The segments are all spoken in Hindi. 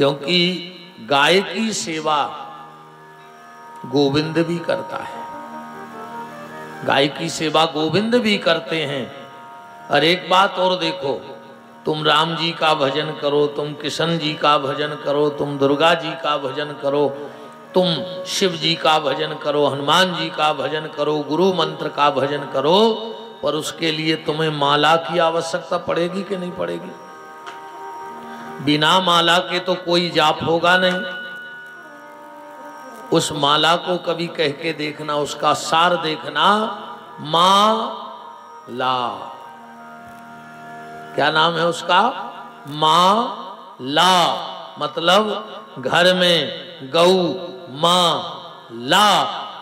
क्योंकि गाय की सेवा गोविंद भी करता है, गाय की सेवा गोविंद भी करते हैं। और एक बात और देखो, तुम राम जी का भजन करो, तुम कृष्ण जी का भजन करो, तुम दुर्गा जी का भजन करो, तुम शिव जी का भजन करो, हनुमान जी का भजन करो, गुरु मंत्र का भजन करो, पर उसके लिए तुम्हें माला की आवश्यकता पड़ेगी कि नहीं पड़ेगी? बिना माला के तो कोई जाप होगा नहीं। उस माला को कभी कह के देखना, उसका सार देखना, माला। क्या नाम है उसका? माला, मतलब घर में गौ माला।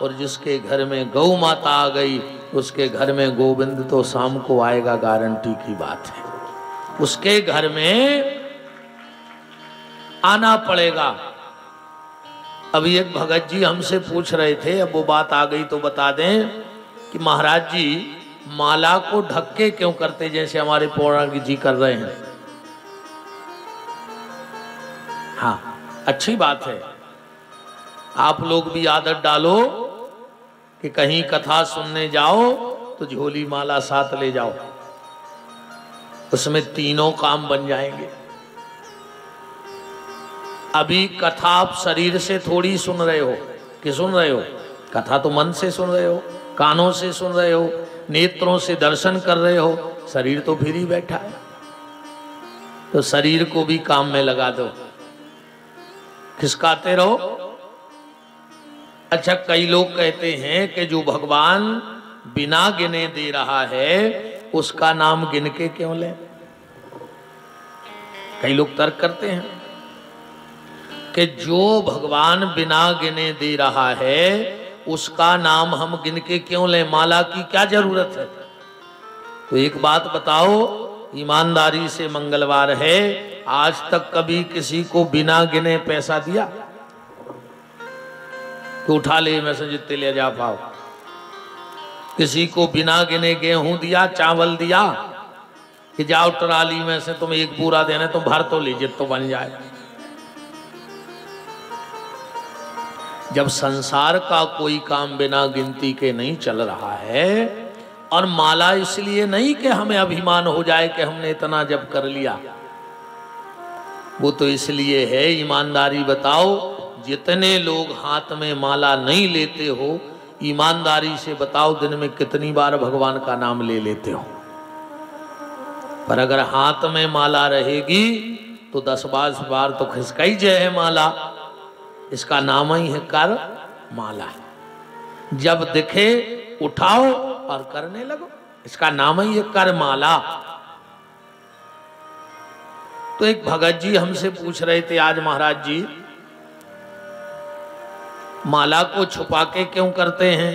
और जिसके घर में गौ माता आ गई उसके घर में गोविंद तो शाम को आएगा, गारंटी की बात है। उसके घर में आना पड़ेगा। अभी एक भगत जी हमसे पूछ रहे थे, अब वो बात आ गई तो बता दें कि महाराज जी माला को ढक के क्यों करते, जैसे हमारे पौराणिक जी कर रहे हैं। हाँ, अच्छी बात है। आप लोग भी आदत डालो कि कहीं कथा सुनने जाओ तो झोली माला साथ ले जाओ, उसमें तीनों काम बन जाएंगे। अभी कथा आप शरीर से थोड़ी सुन रहे हो कि सुन रहे हो, कथा तो मन से सुन रहे हो, कानों से सुन रहे हो, नेत्रों से दर्शन कर रहे हो, शरीर तो फिर ही बैठा है। तो शरीर को भी काम में लगा दो, खिसकाते रहो। अच्छा, कई लोग कहते हैं कि जो भगवान बिना गिने दे रहा है उसका नाम गिन के क्यों लें? कई लोग तर्क करते हैं कि जो भगवान बिना गिने दे रहा है उसका नाम हम गिन के क्यों लें, माला की क्या जरूरत है? तो एक बात बताओ, ईमानदारी से, मंगलवार है, आज तक कभी किसी को बिना गिने पैसा दिया? तो उठा ले में से जितने ले जा पाओ। किसी को बिना गिने गेहूं दिया, चावल दिया कि जाओ ट्राली में से तुम एक पूरा देना, तुम भर तो लीजिए तो बन जाए। जब संसार का कोई काम बिना गिनती के नहीं चल रहा है, और माला इसलिए नहीं कि हमें अभिमान हो जाए कि हमने इतना जप कर लिया, वो तो इसलिए है, ईमानदारी बताओ, जितने लोग हाथ में माला नहीं लेते हो, ईमानदारी से बताओ दिन में कितनी बार भगवान का नाम ले लेते हो? पर अगर हाथ में माला रहेगी तो 10-12 बार तो खिसकाई जय है माला। इसका नाम ही है कर माला। जब दिखे उठाओ और करने लगो, इसका नाम ही है कर माला। तो एक भगत जी हमसे पूछ रहे थे आज, महाराज जी माला को छुपा के क्यों करते हैं?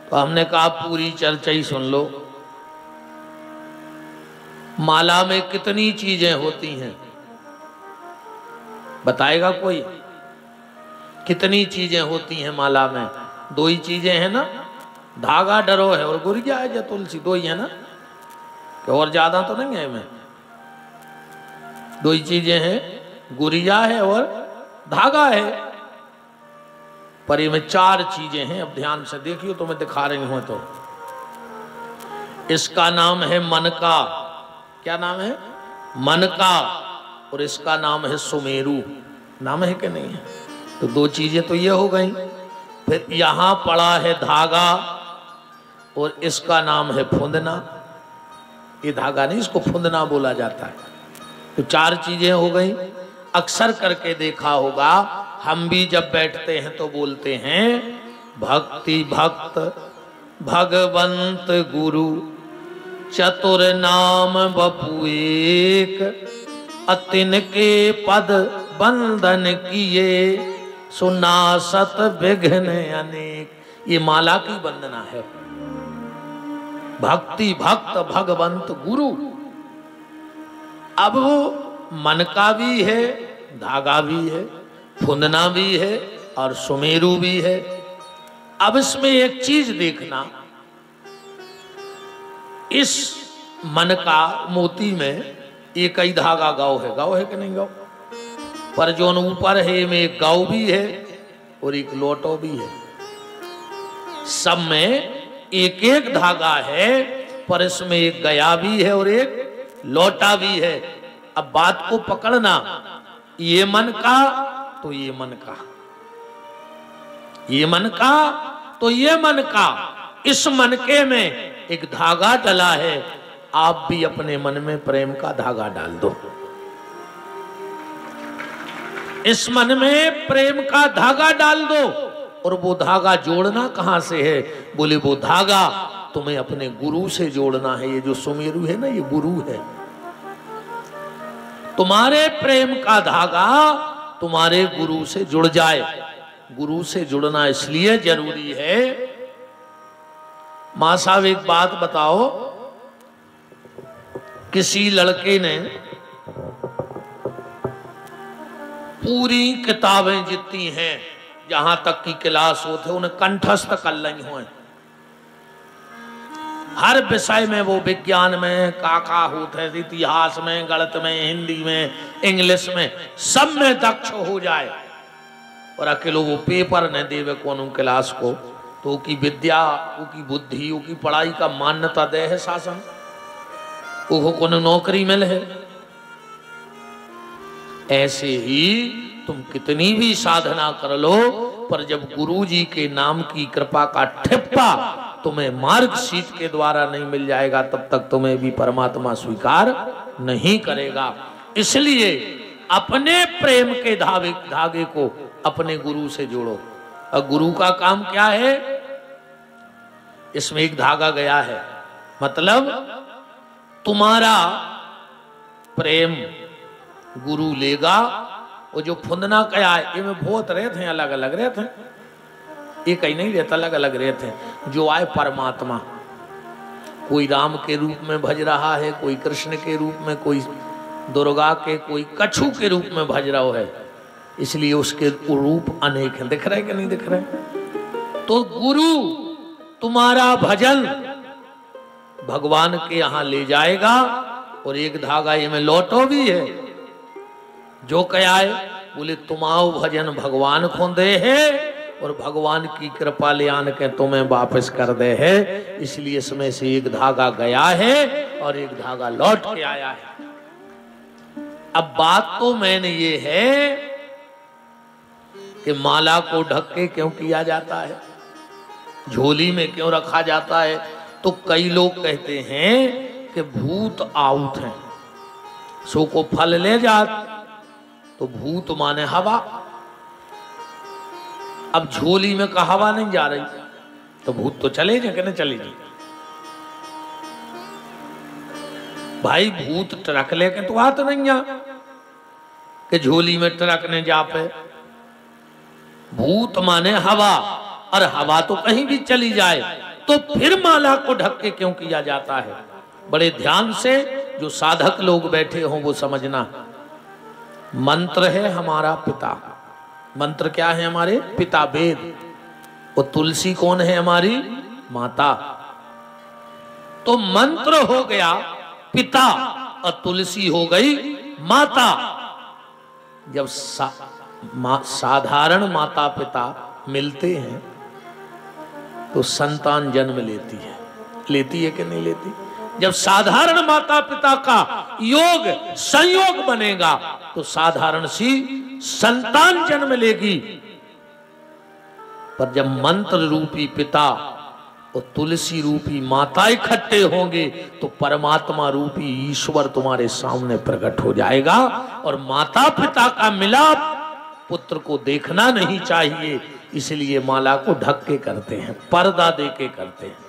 तो हमने कहा पूरी चर्चा ही सुन लो। माला में कितनी चीजें होती हैं बताएगा कोई? कितनी चीजें होती हैं माला में? दो ही चीजें हैं ना, धागा डरो है और गुरिया है, या तुलसी, दो ही है ना, और ज्यादा तो नहीं है। मैं दो ही चीजें हैं, गुरिया है और धागा है, पर ये में 4 चीजें हैं। अब ध्यान से देखियो तो मैं दिखा रही हूं। तो इसका नाम है मन का। क्या नाम है? मन का। और इसका नाम है सुमेरु। नाम है कि नहीं है? तो 2 चीजें तो ये हो गई। फिर यहां पड़ा है धागा और इसका नाम है फुंदना। ये धागा नहीं, इसको फुंदना बोला जाता है। तो 4 चीजें हो गई। अक्सर करके देखा होगा, हम भी जब बैठते हैं तो बोलते हैं भक्ति भक्त भगवंत गुरु चतुर नाम बपू एक, अतिन के पद बंधन किए सुनासत विघ्न अनेक। ये माला की वंदना है। भक्ति भक्त भगवंत गुरु। अब वो मन का भी है, धागा भी है, फुंदना भी है और सुमेरु भी है। अब इसमें एक चीज देखना, इस मन का मोती में एक ही धागा गाव है। गाव है कि नहीं गाव? पर जो ऊपर है में एक गाँव भी है और एक लोटो भी है। सब में एक एक धागा है, पर इसमें एक गया भी है और एक लोटा भी है। अब बात को पकड़ना, ये मन का तो ये मन का, ये मन का तो ये मन का, इस मनके में एक धागा डला है। आप भी अपने मन में प्रेम का धागा डाल दो। इस मन में प्रेम का धागा डाल दो। और वो धागा जोड़ना कहां से है? बोले वो धागा तुम्हें अपने गुरु से जोड़ना है। ये जो सुमेरु है ना, ये गुरु है। तुम्हारे प्रेम का धागा तुम्हारे गुरु से जुड़ जाए। गुरु से जुड़ना इसलिए जरूरी है। मां साहब एक बात बताओ, किसी लड़के ने पूरी किताबें जितनी हैं, जहां तक की क्लास होते, उन्हें कंठस्थ कर ली हो। हर विषय में, वो विज्ञान में काका होते, इतिहास में, गणित में, हिंदी में, इंग्लिश में, सब में दक्ष हो जाए, और अकेलो वो पेपर न देवे कौन क्लास को, तो की विद्या, की बुद्धि, की पढ़ाई का मान्यता दे है शासन, वो को नौकरी मिले है। ऐसे ही तुम कितनी भी साधना कर लो, पर जब गुरु जी के नाम की कृपा का ठिप्पा तुम्हें मार्गशीट के द्वारा नहीं मिल जाएगा, तब तक तुम्हें भी परमात्मा स्वीकार नहीं करेगा। इसलिए अपने प्रेम के धागे को अपने गुरु से जोड़ो। और गुरु का काम क्या है? इसमें एक धागा गया है, मतलब तुम्हारा प्रेम गुरु लेगा। और जो फुंदना क्या है, ये में बहुत रहते हैं, अलग अलग रहते हैं, ये कहीं नहीं रहता, अलग अलग रहते हैं। जो आए परमात्मा, कोई राम के रूप में भज रहा है, कोई कृष्ण के रूप में, कोई दुर्गा के, कोई कछु के रूप में भज रहा है, इसलिए उसके रूप अनेक हैं। दिख रहे कि नहीं दिख रहे? तो गुरु तुम्हारा भजन भगवान के यहां ले जाएगा। और एक धागा ये में लौटो भी है, जो क्या है? बोले तुम्हारो भजन भगवान को दे है, और भगवान की कृपा ले आन के तुम्हें वापस कर दे है। इसलिए इसमें से एक धागा गया है और एक धागा लौट के आया है। अब बात तो मैंने ये है कि माला को ढक के क्यों किया जाता है, झोली में क्यों रखा जाता है? तो कई लोग कहते हैं कि भूत आउट हैं, सो को फल ले जात, तो भूत माने हवा। अब झोली में का हवा नहीं जा रही, तो भूत तो चले जाए कि नहीं चले जाए? भाई भूत ट्रक लेके तो आते नहीं जा कि झोली में ट्रक ने जा पे। भूत माने हवा, और हवा तो कहीं भी चली जाए, तो फिर माला को ढक के क्यों किया जाता है? बड़े ध्यान से जो साधक लोग बैठे हों वो समझना। मंत्र है हमारा पिता। मंत्र क्या है? हमारे पिता वेद। और तुलसी कौन है? हमारी माता। तो मंत्र हो गया पिता और तुलसी हो गई माता। जब साधारण माता पिता मिलते हैं तो संतान जन्म लेती है कि नहीं लेती? जब साधारण माता पिता का योग संयोग बनेगा तो साधारण सी संतान जन्म लेगी। पर जब मंत्र रूपी पिता और तुलसी रूपी माता इकट्ठे होंगे तो परमात्मा रूपी ईश्वर तुम्हारे सामने प्रकट हो जाएगा। और माता पिता का मिलाप पुत्र को देखना नहीं चाहिए, इसलिए माला को ढक के करते हैं, पर्दा दे के करते हैं।